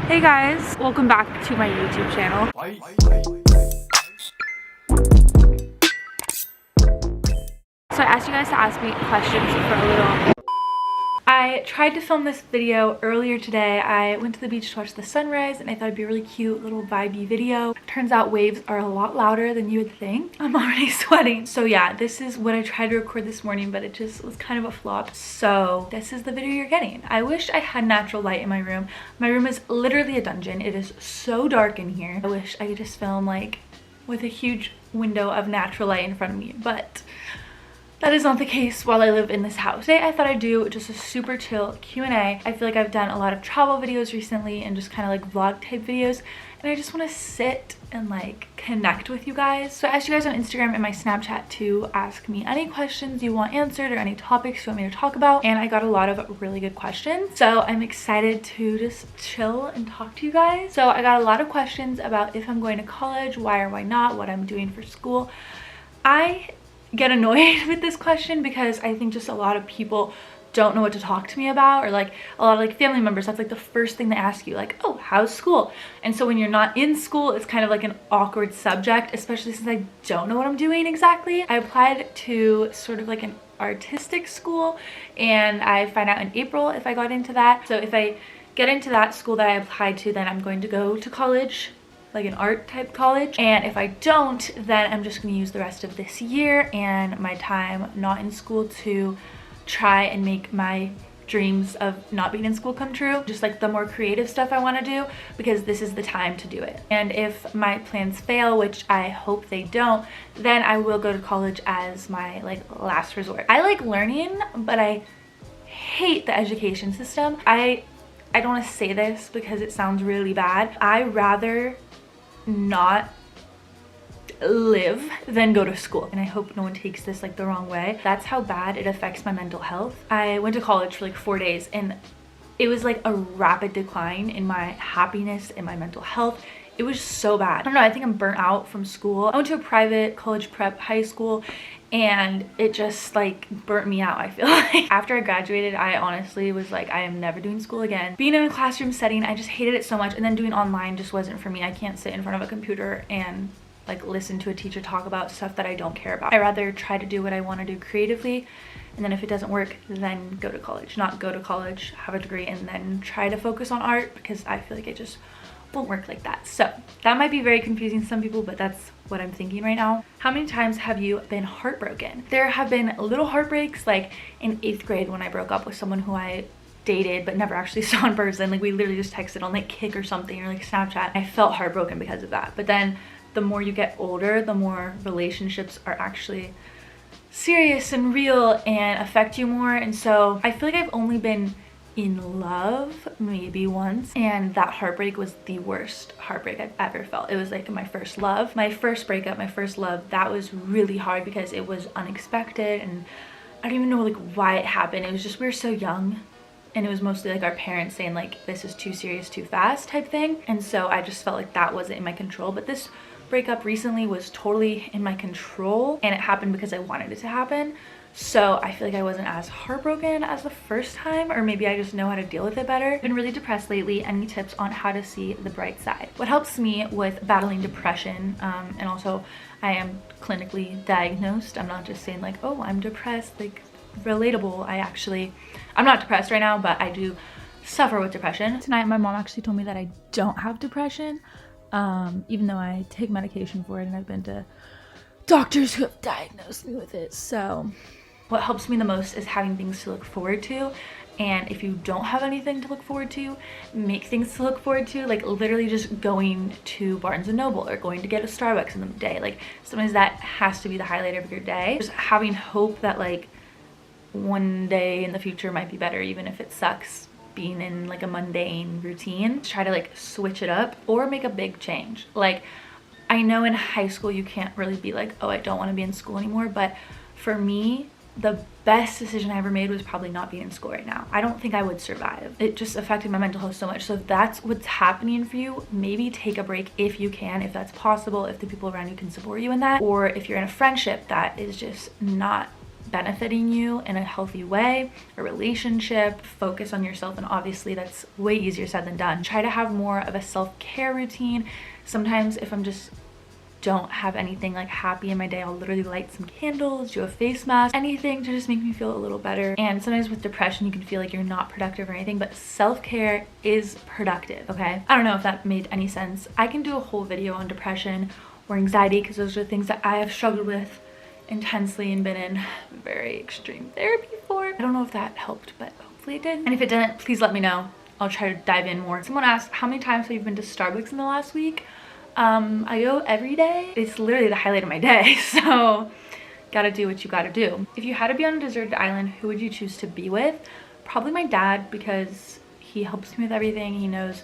Hey guys, welcome back to my YouTube channel. So I asked you guys to ask me questions for a little. I tried to film this video earlier today. I went to the beach to watch the sunrise and I thought it'd be a really cute little vibey video. Turns out waves are a lot louder than you would think. I'm already sweating. So yeah, this is what I tried to record this morning, but it just was kind of a flop. So this is the video you're getting. I wish I had natural light in my room. My room is literally a dungeon. It is so dark in here. I wish I could just film like with a huge window of natural light in front of me, but that is not the case while I live in this house. Today I thought I'd do just a super chill Q&A. I feel like I've done a lot of travel videos recently and just kind of like vlog type videos, and I just want to sit and like connect with you guys. So I asked you guys on Instagram and my Snapchat to ask me any questions you want answered or any topics you want me to talk about, and I got a lot of really good questions. So I'm excited to just chill and talk to you guys. So I got a lot of questions about if I'm going to college, why or why not, what I'm doing for school. I get annoyed with this question because I think just a lot of people don't know what to talk to me about, or like a lot of like family members, that's like the first thing they ask you, like, oh, how's school? And so when you're not in school, it's kind of like an awkward subject, especially since I don't know what I'm doing exactly. I applied to sort of like an artistic school and I find out in April if I got into that. So if I get into that school that I applied to, then I'm going to go to college, like an art type college, and if I don't, then I'm just going to use the rest of this year and my time not in school to try and make my dreams of not being in school come true, just like the more creative stuff I want to do, because this is the time to do it. And if my plans fail, which I hope they don't, then I will go to college as my like last resort. I like learning, but I hate the education system. I don't want to say this because it sounds really bad. I rather not live than go to school, and I hope no one takes this like the wrong way. That's how bad it affects my mental health. I went to college for like 4 days and it was like a rapid decline in my happiness and my mental health. It was so bad. I don't know, I think I'm burnt out from school. I went to a private college prep high school and it just like burnt me out, I feel like. After I graduated, I honestly was like, I am never doing school again. Being in a classroom setting, I just hated it so much, and then doing online just wasn't for me. I can't sit in front of a computer and like listen to a teacher talk about stuff that I don't care about. I rather try to do what I want to do creatively, and then if it doesn't work, then go to college. Not go to college, have a degree, and then try to focus on art, because I feel like it just won't work like that. So that might be very confusing to some people, but that's what I'm thinking right now. How many times have you been heartbroken? There have been little heartbreaks, like in 8th grade when I broke up with someone who I dated but never actually saw in person. Like we literally just texted on like Kik or something, or like Snapchat. I felt heartbroken because of that. But then the more you get older, the more relationships are actually serious and real and affect you more. And so I feel like I've only been in love maybe once, and that heartbreak was the worst heartbreak I've ever felt. It was like my first love, my first breakup, my first love. That was really hard because it was unexpected, and I don't even know like why it happened. It was just, we were so young, and it was mostly like our parents saying like, this is too serious too fast type thing. And so I just felt like that wasn't in my control. But this breakup recently was totally in my control, and it happened because I wanted it to happen. So I feel like I wasn't as heartbroken as the first time, or maybe I just know how to deal with it better. I've been really depressed lately. Any tips on how to see the bright side? What helps me with battling depression, and also I am clinically diagnosed. I'm not just saying like, oh, I'm depressed, like relatable. I'm not depressed right now, but I do suffer with depression. Tonight my mom actually told me that I don't have depression, even though I take medication for it and I've been to doctors who have diagnosed me with it. So what helps me the most is having things to look forward to. And if you don't have anything to look forward to, make things to look forward to. Like literally just going to Barnes & Noble or going to get a Starbucks in the day. Like sometimes that has to be the highlight of your day. Just having hope that like one day in the future might be better, even if it sucks being in like a mundane routine. Try to like switch it up or make a big change. Like I know in high school you can't really be like, oh, I don't want to be in school anymore. But for me, the best decision I ever made was probably not being in school right now. I don't think I would survive. It just affected my mental health so much. So if that's what's happening for you, maybe take a break if you can, if that's possible, if the people around you can support you in that, or if you're in a friendship that is just not benefiting you in a healthy way, a relationship, focus on yourself, and obviously that's way easier said than done. Try to have more of a self-care routine. Sometimes if I'm just don't have anything like happy in my day, I'll literally light some candles, do a face mask, anything to just make me feel a little better. And sometimes with depression you can feel like you're not productive or anything, but self-care is productive, okay? I don't know if that made any sense. I can do a whole video on depression or anxiety because those are things that I have struggled with intensely and been in very extreme therapy for. I don't know if that helped, but hopefully it did. And if it didn't, please let me know. I'll try to dive in more. Someone asked, how many times have you been to Starbucks in the last week? I go every day. It's literally the highlight of my day, so gotta do what you gotta do. If you had to be on a deserted island, who would you choose to be with? Probably my dad, because he helps me with everything. He knows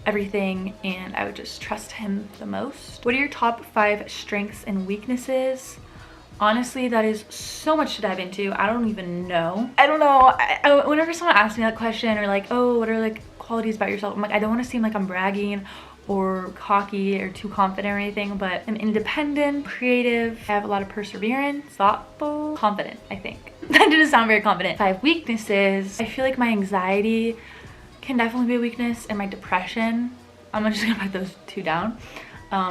everything and I would just trust him the most. What are your top 5 strengths and weaknesses? Honestly, that is so much to dive into. I don't even know. I don't know. Whenever someone asks me that question or like, oh, what are like qualities about yourself? I'm like, I don't want to seem like I'm bragging or cocky or too confident or anything, but I'm independent, creative, I have a lot of perseverance, thoughtful, confident, I think. That didn't sound very confident. 5 weaknesses. I feel like my anxiety can definitely be a weakness, and my depression. I'm just gonna put those 2 down.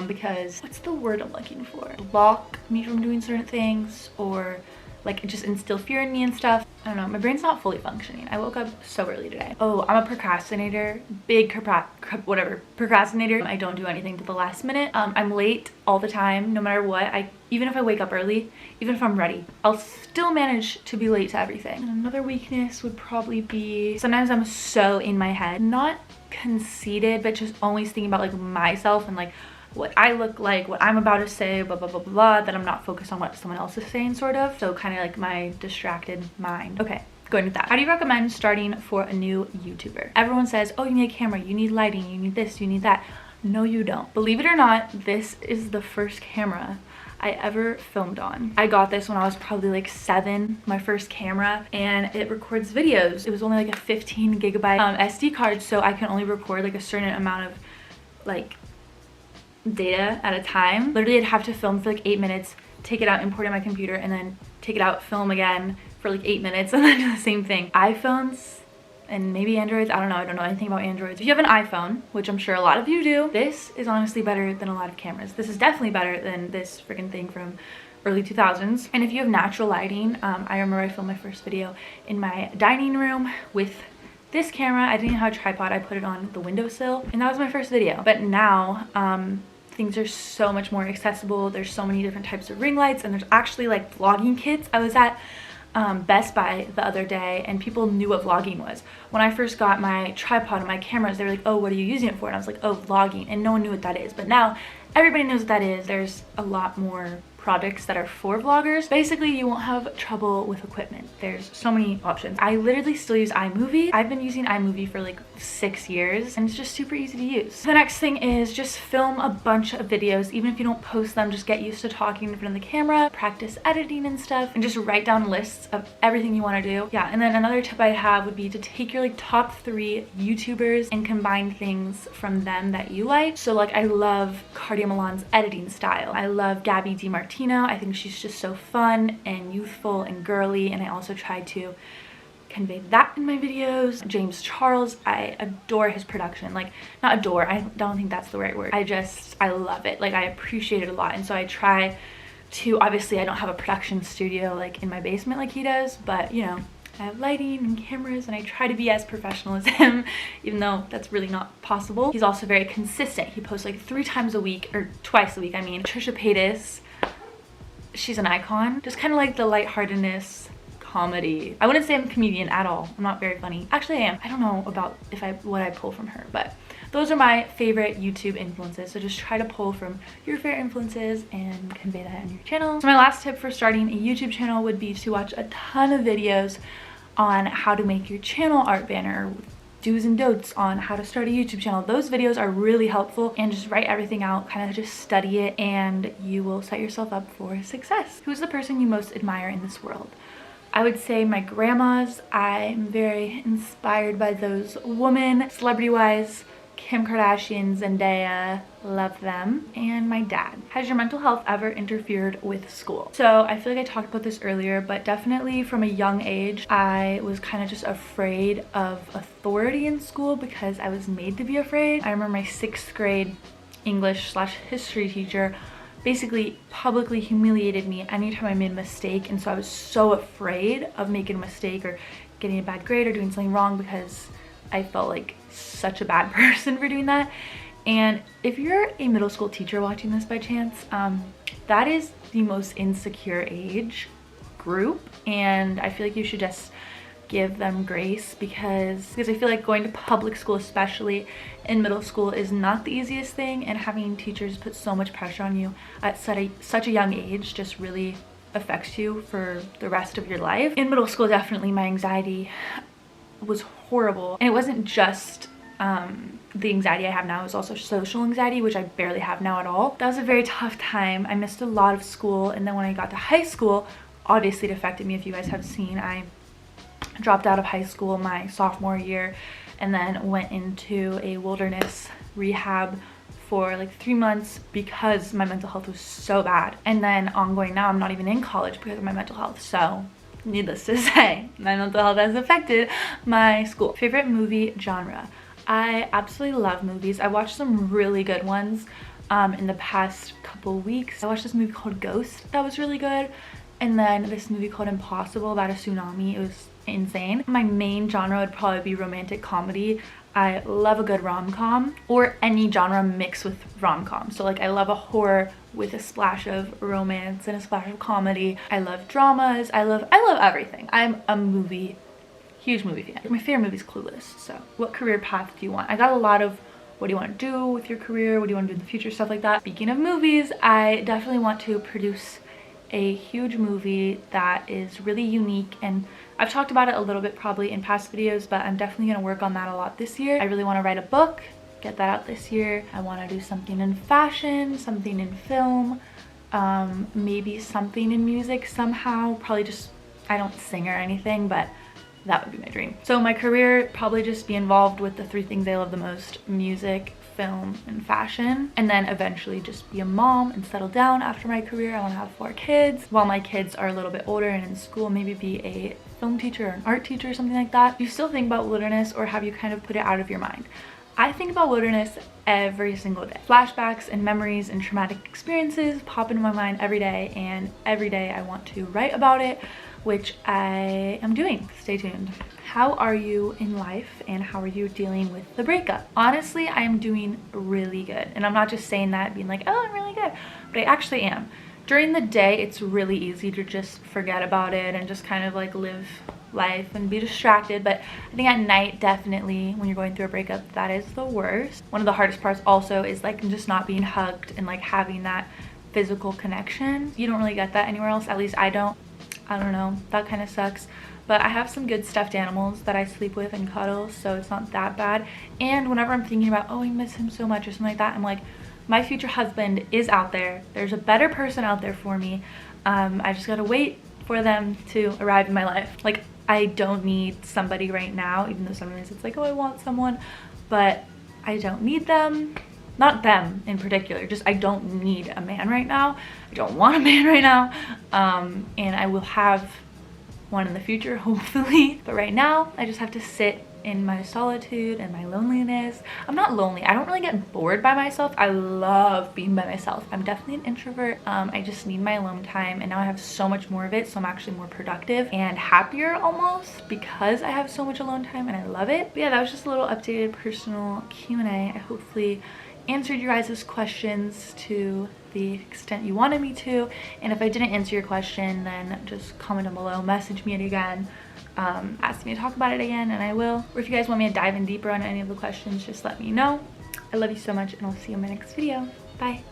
Because what's the word I'm looking for? Block me from doing certain things, or like just instill fear in me and stuff. I don't know, my brain's not fully functioning. I woke up so early today. Oh, I'm a procrastinator, big procrastinator. I don't do anything to the last minute. I'm late all the time, no matter what. Even if I wake up early, even if I'm ready, I'll still manage to be late to everything. And another weakness would probably be, sometimes I'm so in my head, not conceited, but just always thinking about like myself and like what I look like, what I'm about to say, blah, blah, blah, blah, that I'm not focused on what someone else is saying, sort of. So kind of like my distracted mind. Okay, going with that. How do you recommend starting for a new YouTuber? Everyone says, oh, you need a camera, you need lighting, you need this, you need that. No, you don't. Believe it or not, this is the first camera I ever filmed on. I got this when I was probably like 7, my first camera, and it records videos. It was only like a 15 gigabyte SD card, so I can only record like a certain amount of like data at a time. Literally I'd have to film for like 8 minutes, take it out, import it on my computer, and then take it out, film again for like 8 minutes, and then do the same thing. iPhones and maybe Androids, I don't know anything about Androids. If you have an iPhone, which I'm sure a lot of you do, this is honestly better than a lot of cameras. This is definitely better than this freaking thing from early 2000s. And if you have natural lighting, I remember I filmed my first video in my dining room with this camera. I didn't have a tripod, I put it on the windowsill, and that was my first video. But now things are so much more accessible. There's so many different types of ring lights, and there's actually like vlogging kits. I was at Best Buy the other day and people knew what vlogging was. When I first got my tripod and my cameras, they were like, oh, what are you using it for? And I was like, oh, vlogging, and no one knew what that is. But now everybody knows what that is. There's a lot more products that are for vloggers. Basically, you won't have trouble with equipment. There's so many options. I literally still use iMovie. I've been using iMovie for like 6 years, and it's just super easy to use. The next thing is just film a bunch of videos. Even if you don't post them, just get used to talking in front of the camera, practice editing and stuff, and just write down lists of everything you want to do. Yeah, and then another tip I have would be to take your like top 3 YouTubers and combine things from them that you like. So like I love Cardia Milan's editing style. I love Gabby DiMartino. I think she's just so fun and youthful and girly, and I also try to convey that in my videos. James Charles, I adore his production. Like, not adore, I don't think that's the right word. I love it. Like, I appreciate it a lot, and so I try to, obviously I don't have a production studio like in my basement like he does, but you know, I have lighting and cameras, and I try to be as professional as him, even though that's really not possible. He's also very consistent. He posts like 3 times a week, or twice a week, I mean. Trisha Paytas, she's an icon. Just kind of like the lightheartedness, comedy. I wouldn't say I'm a comedian at all. I'm not very funny. Actually, I am. I don't know about what I pull from her, but those are my favorite YouTube influences. So just try to pull from your favorite influences and convey that on your channel. So my last tip for starting a YouTube channel would be to watch a ton of videos on how to make your channel art banner, do's and don'ts on how to start a YouTube channel. Those videos are really helpful, and just write everything out, kind of just study it, and you will set yourself up for success. Who's the person you most admire in this world? I would say my grandmas. I'm very inspired by those women. Celebrity wise, Kim Kardashian, Zendaya, love them, and my dad. Has your mental health ever interfered with school? So I feel like I talked about this earlier, but definitely from a young age, I was kind of just afraid of authority in school because I was made to be afraid. I remember my 6th grade English/history teacher basically publicly humiliated me anytime I made a mistake, and so I was so afraid of making a mistake or getting a bad grade or doing something wrong because I felt like such a bad person for doing that. And if you're a middle school teacher watching this by chance, that is the most insecure age group, and I feel like you should just give them grace because I feel like going to public school, especially in middle school, is not the easiest thing, and having teachers put so much pressure on you at such a young age just really affects you for the rest of your life. In middle school, definitely my anxiety was horrible, and it wasn't just the anxiety I have now, is also social anxiety, which I barely have now at all. That was a very tough time. I missed a lot of school, and then when I got to high school, obviously it affected me. If you guys have seen, I dropped out of high school my sophomore year and then went into a wilderness rehab for like 3 months because my mental health was so bad. And then ongoing now, I'm not even in college because of my mental health. So needless to say, my mental health has affected my school. Favorite movie genre? I absolutely love movies. I watched some really good ones in the past couple weeks. I watched this movie called Ghost that was really good, and then this movie called Impossible about a tsunami. It was insane. My main genre would probably be romantic comedy. I love a good rom-com, or any genre mixed with rom-com. So like I love a horror with a splash of romance and a splash of comedy. I love dramas. I love everything. I'm a huge movie fan. My favorite movie is Clueless. So what career path do you want? I got a lot of what do you want to do with your career? What do you want to do in the future? Stuff like that. Speaking of movies, I definitely want to produce a huge movie that is really unique, and I've talked about it a little bit probably in past videos, but I'm definitely going to work on that a lot this year. I really want to write a book, get that out this year. I want to do something in fashion, something in film, maybe something in music somehow. Probably just, I don't sing or anything, but that would be my dream. So my career, probably just be involved with the 3 things I love the most: music, film, and fashion, and then eventually just be a mom and settle down after my career. I want to have 4 kids. While my kids are a little bit older and in school, maybe be a film teacher or an art teacher or something like that. Do you still think about wilderness, or have you kind of put it out of your mind? I think about wilderness every single day. Flashbacks and memories and traumatic experiences pop into my mind every day, and every day I want to write about it, which I am doing. Stay tuned. How are you in life, and how are you dealing with the breakup? Honestly, I am doing really good, and I'm not just saying that being like, oh, I'm really good, but I actually am. During the day, it's really easy to just forget about it and just kind of like live life and be distracted, but I think at night, definitely when you're going through a breakup, that is the worst. One of the hardest parts also is like just not being hugged and like having that physical connection. You don't really get that anywhere else, at least I don't know, that kind of sucks. But I have some good stuffed animals that I sleep with and cuddle, so it's not that bad. And whenever I'm thinking about, oh, I miss him so much or something like that, I'm like, my future husband is out there. There's a better person out there for me. I just gotta wait for them to arrive in my life. Like, I don't need somebody right now, even though sometimes it's like, oh, I want someone, but I don't need them. Not them in particular, just I don't need a man right now. I don't want a man right now. And I will have one in the future, hopefully. But right now, I just have to sit in my solitude and my loneliness. I'm not lonely. I don't really get bored by myself. I love being by myself. I'm definitely an introvert. I just need my alone time, and now I have so much more of it, so I'm actually more productive and happier almost because I have so much alone time, and I love it. But yeah, that was just a little updated personal Q&A. I hopefully answered your guys' questions to the extent you wanted me to, and if I didn't answer your question, then just comment down below, message me it again, ask me to talk about it again, and I will. Or if you guys want me to dive in deeper on any of the questions, just let me know. I love you so much, and I'll see you in my next video. Bye.